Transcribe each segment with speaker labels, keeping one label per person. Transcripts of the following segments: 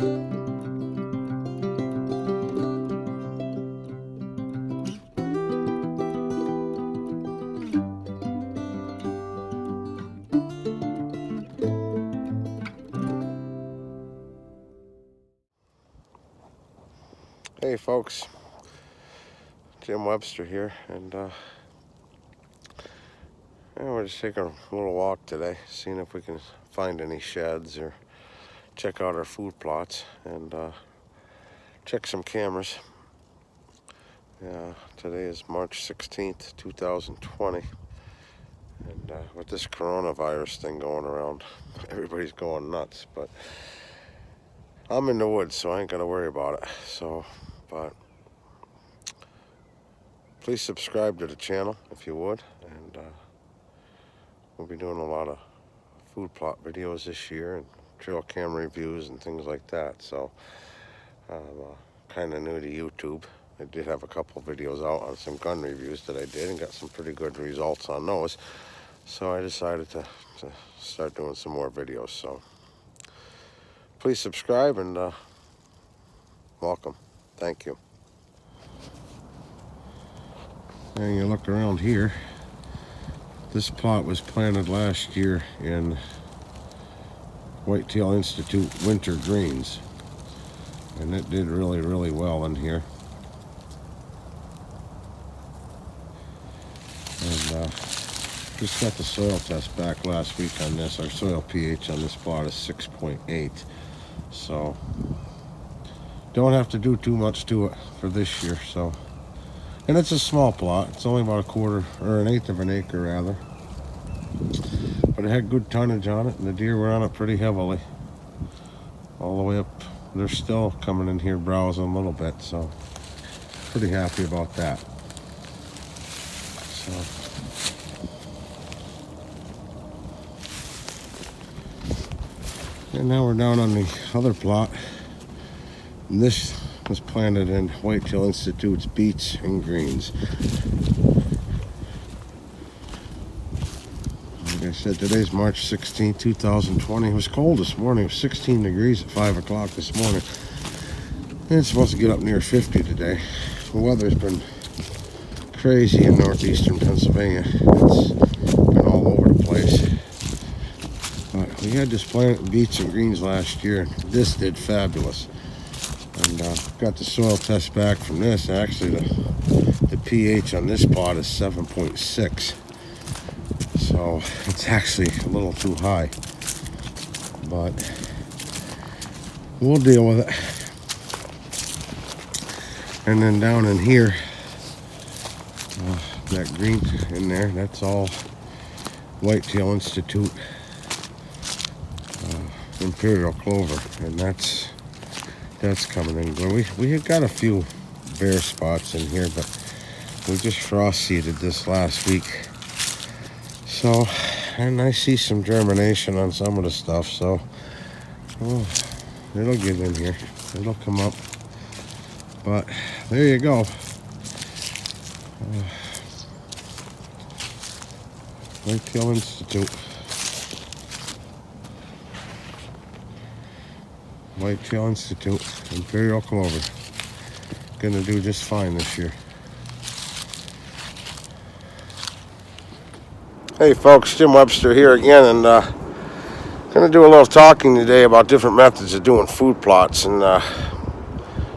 Speaker 1: Hey folks, Jim Webster here, and we're just taking a little walk today, seeing if we can find any sheds or check out our food plots and check some cameras. Today is March 16th, 2020, and with this coronavirus thing going around, everybody's going nuts, but I'm in the woods, so I ain't gonna worry about it. But please subscribe to the channel if you would, and we'll be doing a lot of food plot videos this year and trail cam reviews and things like that. So I'm kind of new to YouTube. I did have a couple videos out on some gun reviews that I did and got some pretty good results on those. So I decided to start doing some more videos. So please subscribe and welcome. Thank you. And you look around here. This plot was planted last year in Whitetail Institute winter greens, and it did really, really well in here. And just got the soil test back last week on this. Our soil pH on this plot is 6.8, so don't have to do too much to it for this year. So, and it's a small plot. It's only about a quarter or an eighth of an acre rather, but it had good tonnage on it, and the deer were on it pretty heavily all the way up. They're still coming in here browsing a little bit, so pretty happy about that. So and now we're down on the other plot, and this was planted in Whitetail Institute's beets and greens. Like I said, today's March 16, 2020. It was cold this morning. It was 16 degrees at 5 o'clock this morning. And it's supposed to get up near 50 today. The weather's been crazy in northeastern Pennsylvania. It's been all over the place. But we had this plant beets and greens last year. This did fabulous. And got the soil test back from this. Actually, the pH on this plot is 7.6. So it's actually a little too high. But we'll deal with it. And then down in here, that green in there, that's all Whitetail Institute Imperial Clover, and that's coming in good. We had got a few bare spots in here, but we just frost seeded this last week. So, and I see some germination on some of the stuff, so it'll get in here. It'll come up. But there you go. Whitetail Institute. Whitetail Institute Imperial Clover. Gonna do just fine this year. Hey folks, Jim Webster here again, and gonna do a little talking today about different methods of doing food plots. And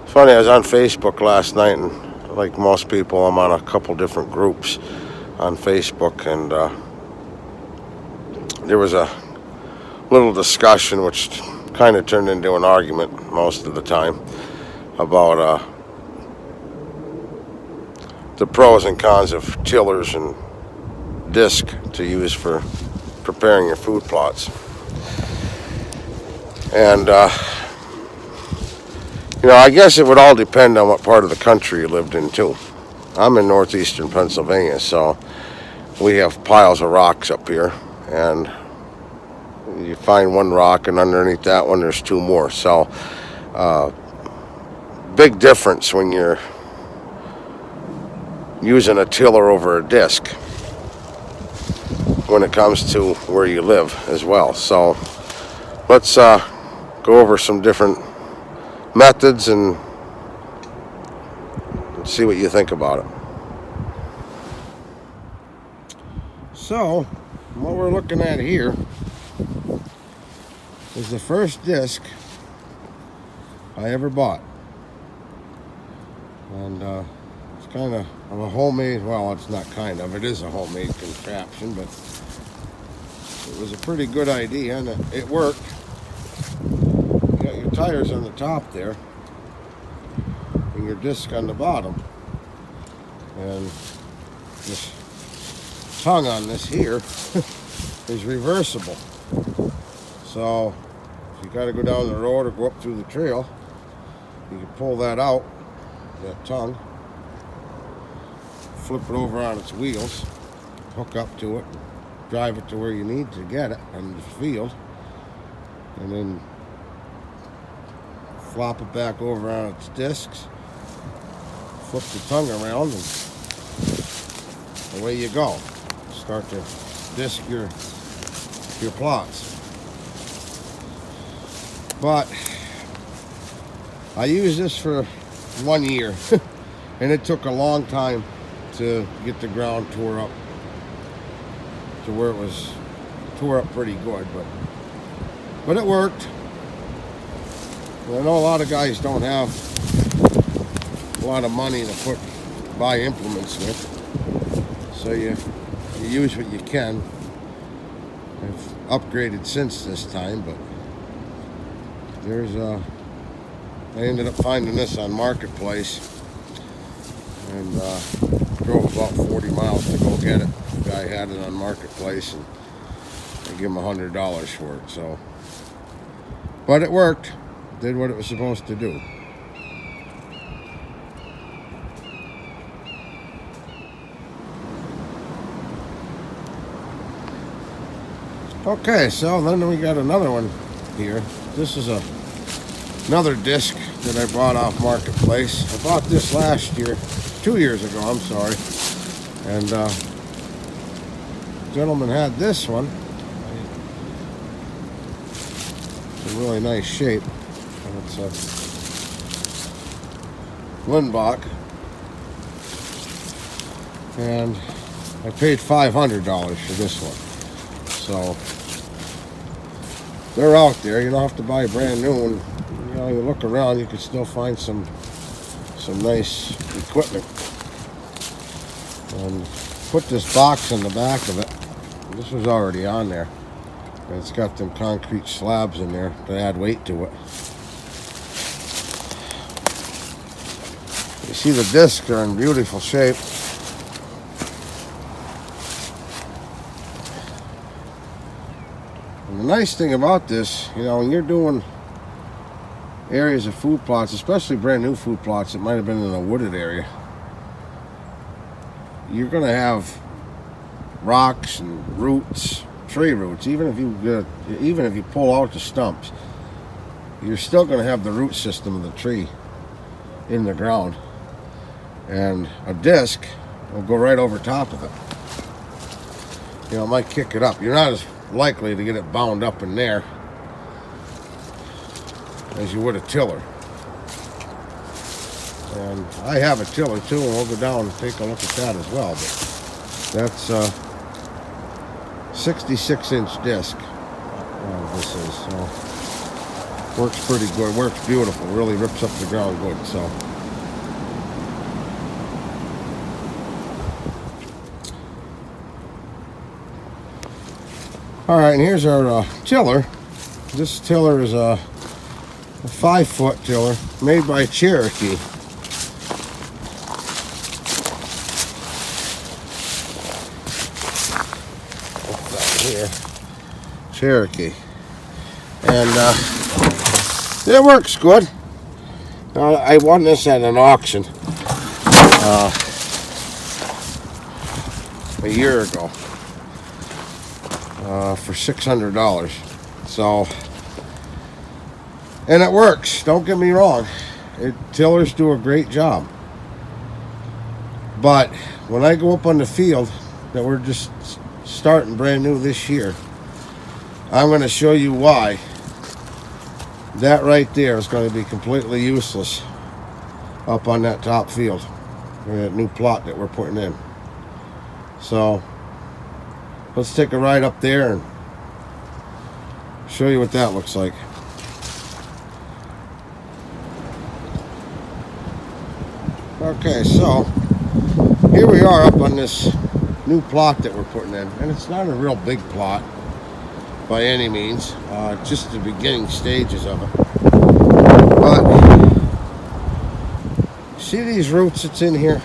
Speaker 1: funny, I was on Facebook last night, and like most people, I'm on a couple different groups on Facebook, and there was a little discussion which kind of turned into an argument most of the time about the pros and cons of tillers and disc to use for preparing your food plots. And I guess it would all depend on what part of the country you lived in too. I'm in northeastern Pennsylvania, so we have piles of rocks up here, and you find one rock, and underneath that one there's two more. So big difference when you're using a tiller over a disc when it comes to where you live as well. So let's go over some different methods and see what you think about it. So, what we're looking at here is the first disc I ever bought. And it's kind of a homemade, well, it's not kind of, it is a homemade contraption, but it was a pretty good idea and it worked. You got your tires on the top there and your disc on the bottom. And this tongue on this here is reversible. So if you got to go down the road or go up through the trail, you can pull that out, that tongue, flip it over on its wheels, hook up to it, drive it to where you need to get it on the field, and then flop it back over on its discs, flip the tongue around, and away you go. Start to disc your plots. But I used this for 1 year and it took a long time to get the ground tore up to where it was tore up pretty good, but it worked. Well, I know a lot of guys don't have a lot of money to buy implements with, so you use what you can. I've upgraded since this time, but I ended up finding this on Marketplace and drove about 40 miles to go get it. The guy had it on Marketplace and I gave him $100 for it. So, but it worked. Did what it was supposed to do. Okay, so then we got another one here. This is another disc that I bought off Marketplace. I bought this last year, 2 years ago, I'm sorry. And the gentleman had this one. It's a really nice shape. And it's a Lindbach. And I paid $500 for this one. So they're out there. You don't have to buy a brand new one. You know, you look around, you can still find some nice equipment. And put this box in the back of it. This was already on there. And it's got them concrete slabs in there to add weight to it. You see the discs are in beautiful shape. And the nice thing about this, you know, when you're doing areas of food plots, especially brand new food plots that might have been in a wooded area, you're going to have rocks and roots, tree roots. Even if you pull out the stumps, you're still going to have the root system of the tree in the ground, and a disc will go right over top of it. You know, it might kick it up. You're not as likely to get it bound up in there as you would a tiller. And I have a tiller too, and we'll go down and take a look at that as well. But that's 66-inch disc. This is, so works pretty good. Works beautiful. Really rips up the ground good. So all right, and here's our tiller. This tiller is a 5-foot tiller made by Cherokee. Here, Cherokee, and it works good. I won this at an auction a year ago for $600. So, and it works. Don't get me wrong. Tillers do a great job. But when I go up on the field that we're just starting brand new this year, I'm going to show you why That right there is going to be completely useless up on that top field, or that new plot that we're putting in. So let's take a ride up there and show you what that looks like. Okay, so here we are up on this new plot that we're putting in, and it's not a real big plot by any means, just the beginning stages of it. But see these roots that's in here?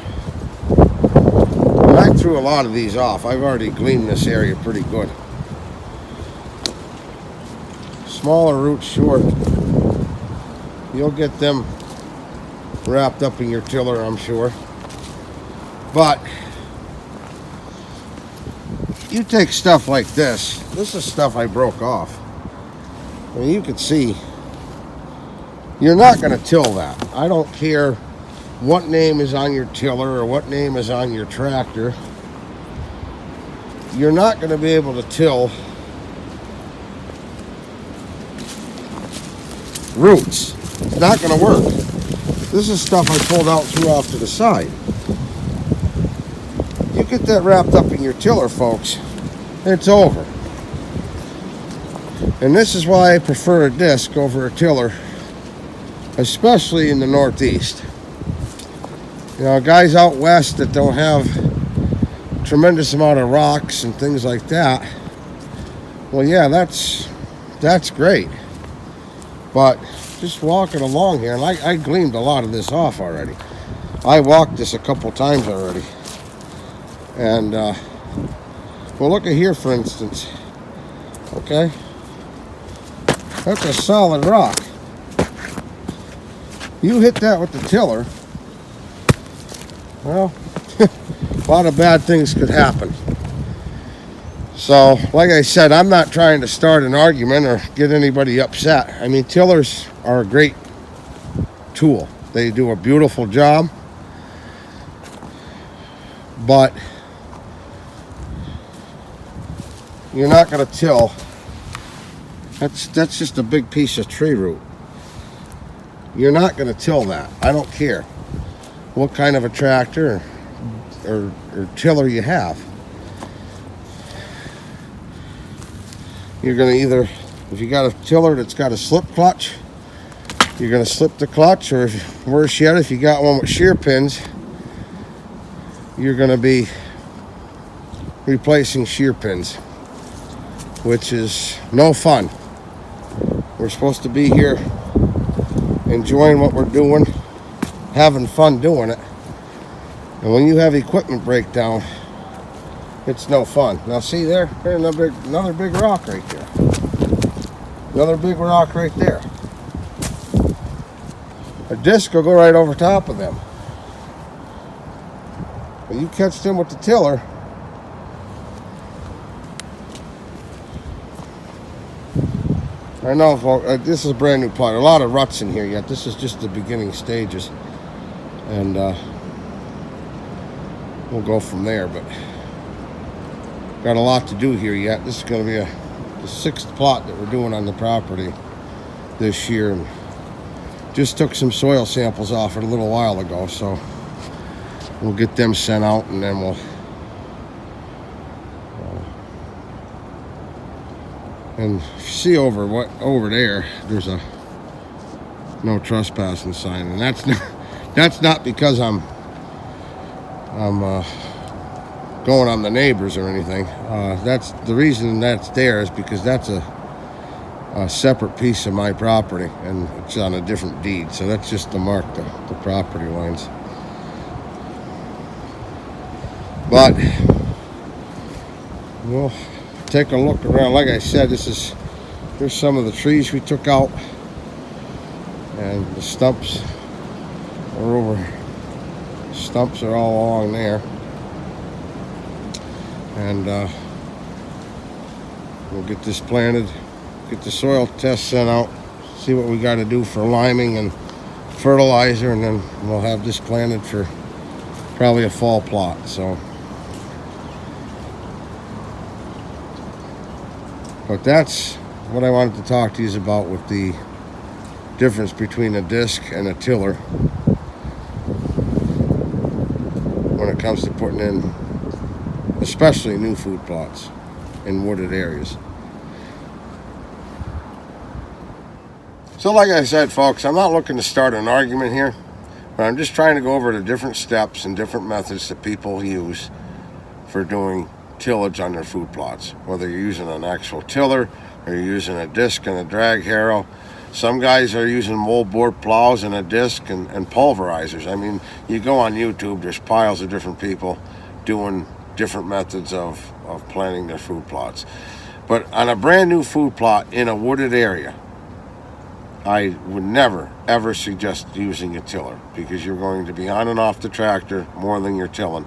Speaker 1: And I threw a lot of these off. I've already gleaned this area pretty good. Smaller roots short, you'll get them wrapped up in your tiller, I'm sure. But you take stuff like this. This is stuff I broke off. I mean, you can see you're not going to till that. I don't care what name is on your tiller or what name is on your tractor. You're not going to be able to till roots. It's not going to work. This is stuff I pulled out and threw off to the side. You get that wrapped up in your tiller, folks, it's over. And this is why I prefer a disc over a tiller, especially in the Northeast. You know, guys out west that don't have a tremendous amount of rocks and things like that, well, yeah, that's great. But just walking along here, and I gleaned a lot of this off already. I walked this a couple times already. And, well, look at here, for instance. Okay? That's a solid rock. You hit that with the tiller, well, a lot of bad things could happen. So, like I said, I'm not trying to start an argument or get anybody upset. I mean, tillers are a great tool. They do a beautiful job. But you're not going to till. That's just a big piece of tree root. You're not going to till that. I don't care what kind of a tractor or tiller you have. You're going to either, if you got a tiller that's got a slip clutch, you're going to slip the clutch, or if, worse yet, if you got one with shear pins, you're going to be replacing shear pins, which is no fun. We're supposed to be here enjoying what we're doing, having fun doing it. And when you have equipment breakdown, it's no fun. Now see there's another big rock right there. Another big rock right there. A disc will go right over top of them. When you catch them with the tiller, I know, folks, this is a brand new plot. A lot of ruts in here yet. This is just the beginning stages. And we'll go from there, but got a lot to do here yet. This is going to be the 6th plot that we're doing on the property this year. And just took some soil samples off it a little while ago, so we'll get them sent out, and then we'll and see over there, there's a no trespassing sign, and that's not because I'm going on the neighbors or anything. That's the reason that's there is because that's a separate piece of my property, and it's on a different deed. So that's just to mark the property lines. But we'll take a look around. Like I said, here's some of the trees we took out, and the stumps are over. Stumps are all along there, and we'll get this planted, get the soil test sent out, see what we got to do for liming and fertilizer, and then we'll have this planted for probably a fall plot. So, but that's what I wanted to talk to you about with the difference between a disc and a tiller when it comes to putting in, especially new food plots in wooded areas. So like I said, folks, I'm not looking to start an argument here, but I'm just trying to go over the different steps and different methods that people use for doing tillage on their food plots. Whether you're using an actual tiller or you're using a disc and a drag harrow. Some guys are using moldboard plows and a disc and pulverizers. I mean, you go on YouTube, there's piles of different people doing different methods of planting their food plots. But on a brand new food plot in a wooded area, I would never, ever suggest using a tiller, because you're going to be on and off the tractor more than you're tilling,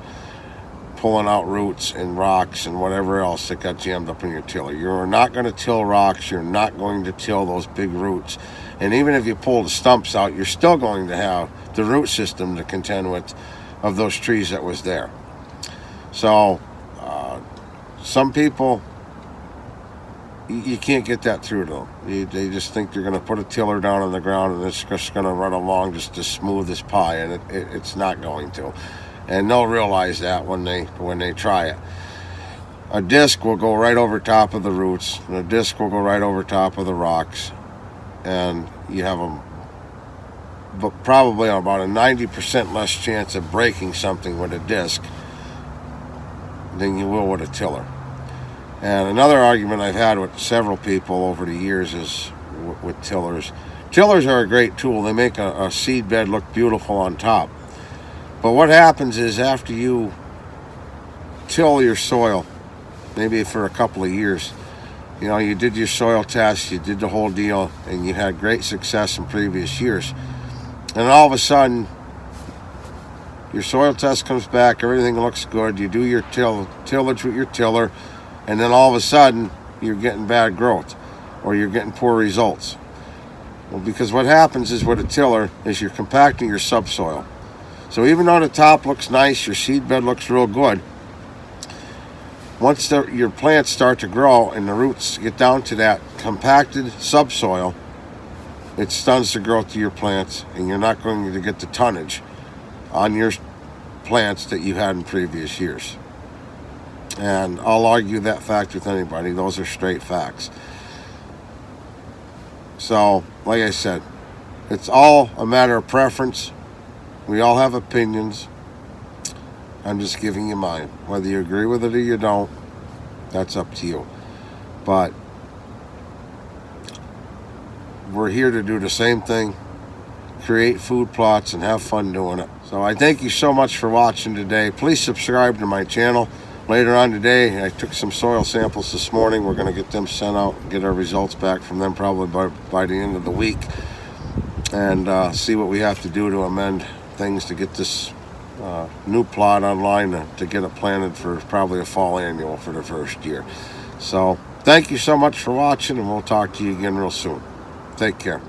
Speaker 1: pulling out roots and rocks and whatever else that got jammed up in your tiller. You're not going to till rocks. You're not going to till those big roots. And even if you pull the stumps out, you're still going to have the root system to contend with of those trees that was there. So some people, you can't get that through to them. They just think you're going to put a tiller down on the ground and it's just going to run along just as smooth as pie, and it's not going to. And they'll realize that when they try it. A disc will go right over top of the roots, and a disc will go right over top of the rocks, and you have probably about a 90% less chance of breaking something with a disc than you will with a tiller. And another argument I've had with several people over the years is with tillers. Tillers are a great tool. They make a seed bed look beautiful on top. But what happens is, after you till your soil, maybe for a couple of years, you know, you did your soil test, you did the whole deal, and you had great success in previous years. And all of a sudden, your soil test comes back, everything looks good, you do your tillage with your tiller, and then all of a sudden, you're getting bad growth, or you're getting poor results. Well, because what happens is with a tiller is you're compacting your subsoil. So even though the top looks nice, your seed bed looks real good, once your plants start to grow and the roots get down to that compacted subsoil, it stunts the growth of your plants, and you're not going to get the tonnage on your plants that you had in previous years. And I'll argue that fact with anybody. Those are straight facts. So, like I said, it's all a matter of preference. We all have opinions. I'm just giving you mine. Whether you agree with it or you don't, that's up to you. But we're here to do the same thing, create food plots and have fun doing it. So I thank you so much for watching today. Please subscribe to my channel. Later on today, I took some soil samples this morning. We're going to get them sent out and get our results back from them probably by the end of the week, and see what we have to do to amend things to get this new plot online to get it planted for probably a fall annual for the first year. So thank you so much for watching, and we'll talk to you again real soon. Take care.